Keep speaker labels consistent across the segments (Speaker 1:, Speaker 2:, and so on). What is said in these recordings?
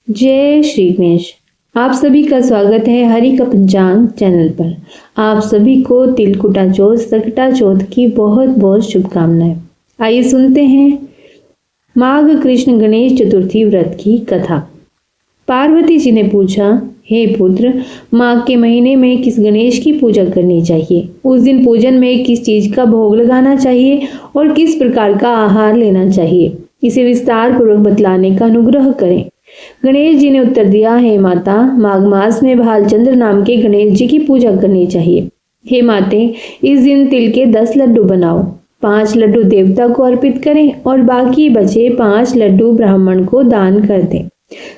Speaker 1: जय श्री गणेश। आप सभी का स्वागत है हरि का पंचांग चैनल पर। आप सभी को तिलकुटा चौथ सकटा चौथ की बहुत बहुत शुभकामनाएं। आइए सुनते हैं माघ कृष्ण गणेश चतुर्थी व्रत की कथा। पार्वती जी ने पूछा, हे पुत्र, माघ के महीने में किस गणेश की पूजा करनी चाहिए? उस दिन पूजन में किस चीज का भोग लगाना चाहिए और किस प्रकार का आहार लेना चाहिए? इसे विस्तार पूर्वक बतलाने का अनुग्रह करें। गणेश जी ने उत्तर दिया, हे माता, माघ मास में भालचंद्र नाम के गणेश जी की पूजा करनी चाहिए। हे माते, इस दिन तिल के 10 लड्डू बनाओ, 5 लड्डू देवता को अर्पित करें और बाकी बचे 5 लड्डू ब्राह्मण को दान कर दें।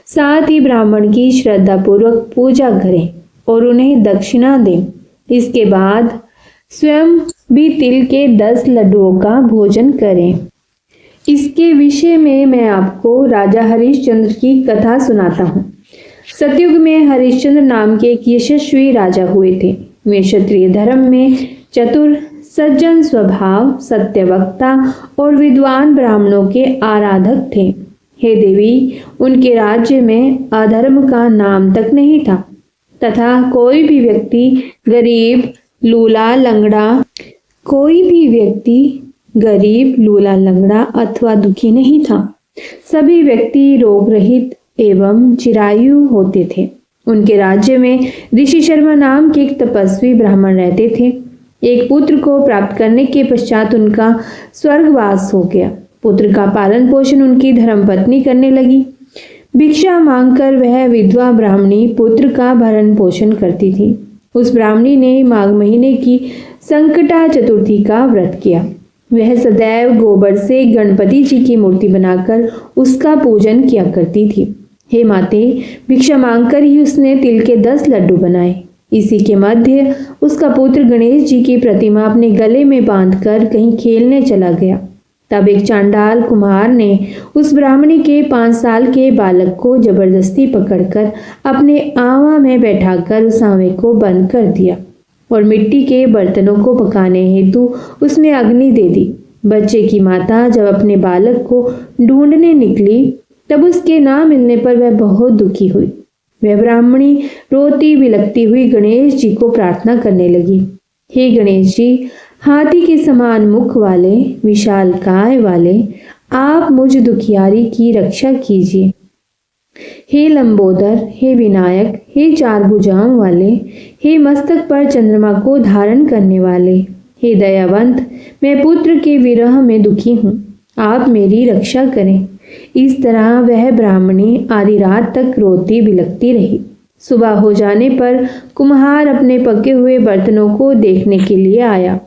Speaker 1: साथ ही ब्राह्मण की श्रद्धा पूर्वक पूजा करें और उन्हें दक्षिणा दें। इसके बाद स्वयं भी तिल के 10 लड्डुओं का भोजन करें। इसके विषय में मैं आपको राजा हरिश्चंद्र की कथा सुनाता हूँ। सतयुग में हरिश्चंद्र नाम के एक यशस्वी राजा हुए थे। वे क्षत्रिय धर्म में चतुर, सज्जन स्वभाव, सत्यवक्ता और विद्वान ब्राह्मणों के आराधक थे। हे देवी, उनके राज्य में अधर्म का नाम तक नहीं था तथा कोई भी व्यक्ति गरीब, लूला, लंगड़ा अथवा दुखी नहीं था। सभी व्यक्ति रोग रहित एवं चिरायु होते थे। उनके राज्य में ऋषि शर्मा नाम के एक तपस्वी ब्राह्मण रहते थे। एक पुत्र को प्राप्त करने के पश्चात उनका स्वर्गवास हो गया। पुत्र का पालन पोषण उनकी धर्मपत्नी करने लगी। भिक्षा मांगकर वह विधवा ब्राह्मणी पुत्र का भरण पोषण करती थी। उस ब्राह्मणी ने माघ महीने की संकटा चतुर्थी का व्रत किया। वह सदैव गोबर से गणपति जी की मूर्ति बनाकर उसका पूजन किया करती थी। हे माते, भिक्षा मांगकर ही उसने तिल के 10 लड्डू बनाए। इसी के मध्य उसका पुत्र गणेश जी की प्रतिमा अपने गले में बांधकर कहीं खेलने चला गया। तब एक चांडाल कुम्हार ने उस ब्राह्मणी के 5 साल के बालक को जबरदस्ती पकड़कर अपने आवा में बैठाकर उस आवे को बंद कर दिया और मिट्टी के बर्तनों को पकाने हेतु उसमें अग्नि दे दी। बच्चे की माता जब अपने बालक को ढूंढने निकली तब उसके ना मिलने पर वह बहुत दुखी हुई। वह ब्राह्मणी रोती बिलखती हुई गणेश जी को प्रार्थना करने लगी, हे गणेश जी, हाथी के समान मुख वाले, विशाल काय वाले, आप मुझ दुखियारी की रक्षा कीजिए। हे लंबोदर, हे विनायक, हे 4 भुजाओं वाले, हे मस्तक पर चंद्रमा को धारण करने वाले, हे दयावंत, मैं पुत्र के विरह में दुखी हूँ, आप मेरी रक्षा करें। इस तरह वह ब्राह्मणी आधी रात तक रोती बिलखती रही। सुबह हो जाने पर कुम्हार अपने पके हुए बर्तनों को देखने के लिए आया।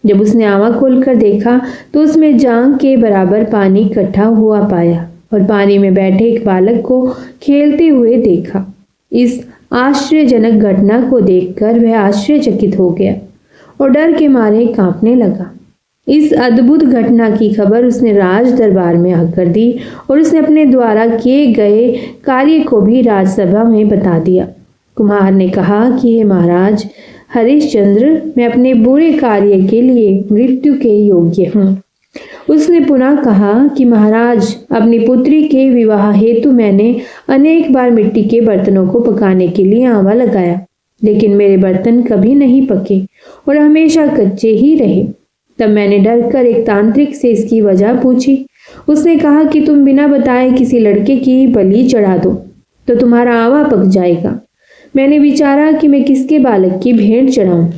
Speaker 1: जब उसने आवा खोलकर देखा तो उसमें जांघ के बराबर पानी इकट्ठा हुआ पाया और पानी में बैठे एक बालक को खेलते हुए देखा। इस आश्चर्यजनक घटना को देखकर वह आश्चर्यचकित हो गया और डर के मारे कांपने लगा। इस अद्भुत घटना की खबर उसने राज दरबार में आकर दी और उसने अपने द्वारा किए गए कार्य को भी राजसभा में बता दिया। कुम्हार ने कहा कि हे महाराज हरिश्चंद्र, मैं अपने बुरे कार्य के लिए मृत्यु के योग्य हूँ। उसने पुनः कहा कि महाराज, अपनी पुत्री के विवाह हेतु मैंने अनेक बार मिट्टी के बर्तनों को पकाने के लिए आंवा लगाया, लेकिन मेरे बर्तन कभी नहीं पके और हमेशा कच्चे ही रहे। तब मैंने डरकर एक तांत्रिक से इसकी वजह पूछी। उसने कहा कि तुम बिना बताए किसी लड़के की बलि चढ़ा दो तो तुम्हारा आंवा पक जाएगा। मैंने विचारा कि मैं किसके बालक की भेंट चढ़ाऊं।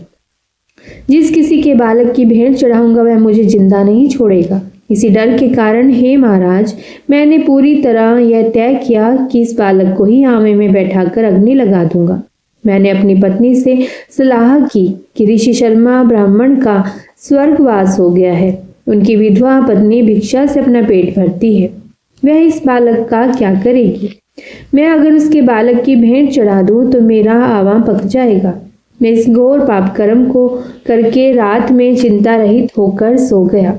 Speaker 1: जिस किसी के बालक की भेंट चढ़ाऊंगा वह मुझे जिंदा नहीं छोड़ेगा। इसी डर के कारण हे महाराज, मैंने पूरी तरह यह तय किया कि इस बालक को ही आवे में बैठाकर अग्नि लगा दूंगा। मैंने अपनी पत्नी से सलाह की कि ऋषि शर्मा ब्राह्मण का स्वर्गवास हो गया है। उनकी विधवा पत्नी भिक्षा से अपना पेट भरती है। वह इस बालक का क्या करेगी? मैं अगर उसके बालक की भेंट चढ़ा दूं तो मेरा आवा पक जाएगा। मैं इस घोर पाप कर्म को करके रात में चिंता रहित होकर सो गया।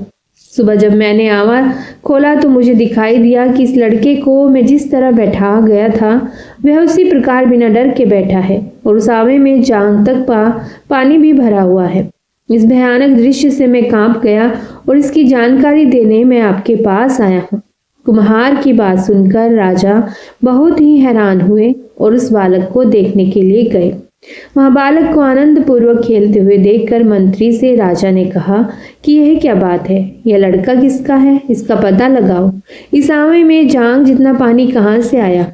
Speaker 1: सुबह जब मैंने आवा खोला तो मुझे दिखाई दिया कि इस लड़के को मैं जिस तरह बैठा गया था वह उसी प्रकार बिना डर के बैठा है और उस आवे में जांघ तक पानी भी भरा हुआ है। इस भयानक दृश्य से मैं कांप गया और इसकी जानकारी देने मैं आपके पास आया हूँ। कुम्हार की बात सुनकर राजा बहुत ही हैरान हुए और उस बालक को देखने के लिए गए। वहां बालक को आनंद पूर्वक खेलते हुए देखकर मंत्री से राजा ने कहा कि यह क्या बात है, यह लड़का किसका है, इसका पता लगाओ। इस आंवे में जांग जितना पानी कहाँ से आया?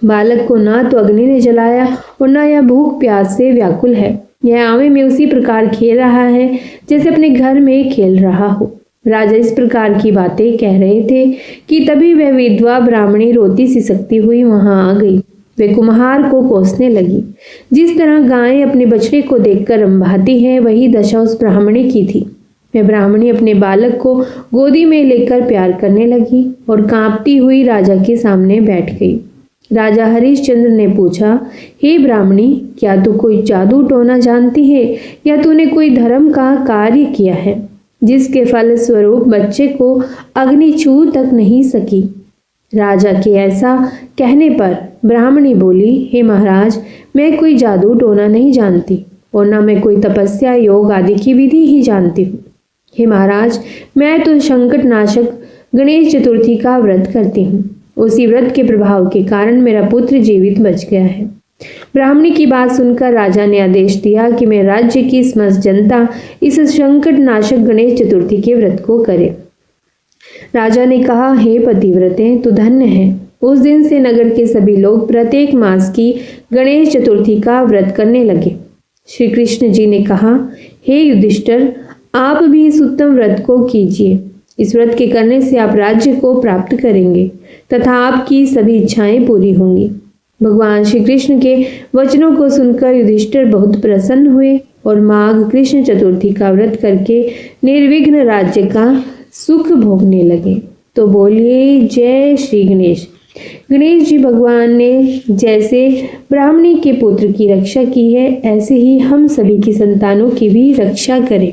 Speaker 1: बालक को ना तो अग्नि ने जलाया और ना यह भूख प्यास से व्याकुल है। यह आंवे में उसी प्रकार खेल रहा है जैसे अपने घर में खेल रहा हो। राजा इस प्रकार की बातें कह रहे थे कि तभी वह विधवा ब्राह्मणी रोती सिसकती हुई वहां आ गई। वे कुम्हार को कोसने लगी। जिस तरह गायें अपने बछड़े को देखकर रंभाती है, वही दशा उस ब्राह्मणी की थी। वह ब्राह्मणी अपने बालक को गोदी में लेकर प्यार करने लगी और कांपती हुई राजा के सामने बैठ गई। राजा हरिश्चंद्र ने पूछा, हे ब्राह्मणी, क्या तू कोई जादू टोना जानती है या तूने कोई धर्म का कार्य किया है जिसके फल स्वरूप बच्चे को अग्नि छू तक नहीं सकी? राजा के ऐसा कहने पर ब्राह्मणी बोली, हे महाराज, मैं कोई जादू टोना नहीं जानती और न मैं कोई तपस्या योग आदि की विधि ही जानती हूँ। हे महाराज, मैं तो संकट नाशक गणेश चतुर्थी का व्रत करती हूँ। उसी व्रत के प्रभाव के कारण मेरा पुत्र जीवित बच गया है। ब्राह्मणी की बात सुनकर राजा ने आदेश दिया कि मैं राज्य की समस्त जनता इस संकट नाशक गणेश चतुर्थी के व्रत को करे। राजा ने कहा, हे पतिव्रते, तू धन्य है। उस दिन से नगर के सभी लोग प्रत्येक मास की गणेश चतुर्थी का व्रत करने लगे। श्री कृष्ण जी ने कहा, हे युधिष्ठिर, आप भी इस उत्तम व्रत को कीजिए। इस व्रत के करने से आप राज्य को प्राप्त करेंगे तथा आपकी सभी इच्छाएं पूरी होंगी। भगवान श्री कृष्ण के वचनों को सुनकर युधिष्ठिर बहुत प्रसन्न हुए और माघ कृष्ण चतुर्थी का व्रत करके निर्विघ्न राज्य का सुख भोगने लगे। तो बोलिए जय श्री गणेश। गणेश जी भगवान ने जैसे ब्राह्मणी के पुत्र की रक्षा की है, ऐसे ही हम सभी की संतानों की भी रक्षा करें।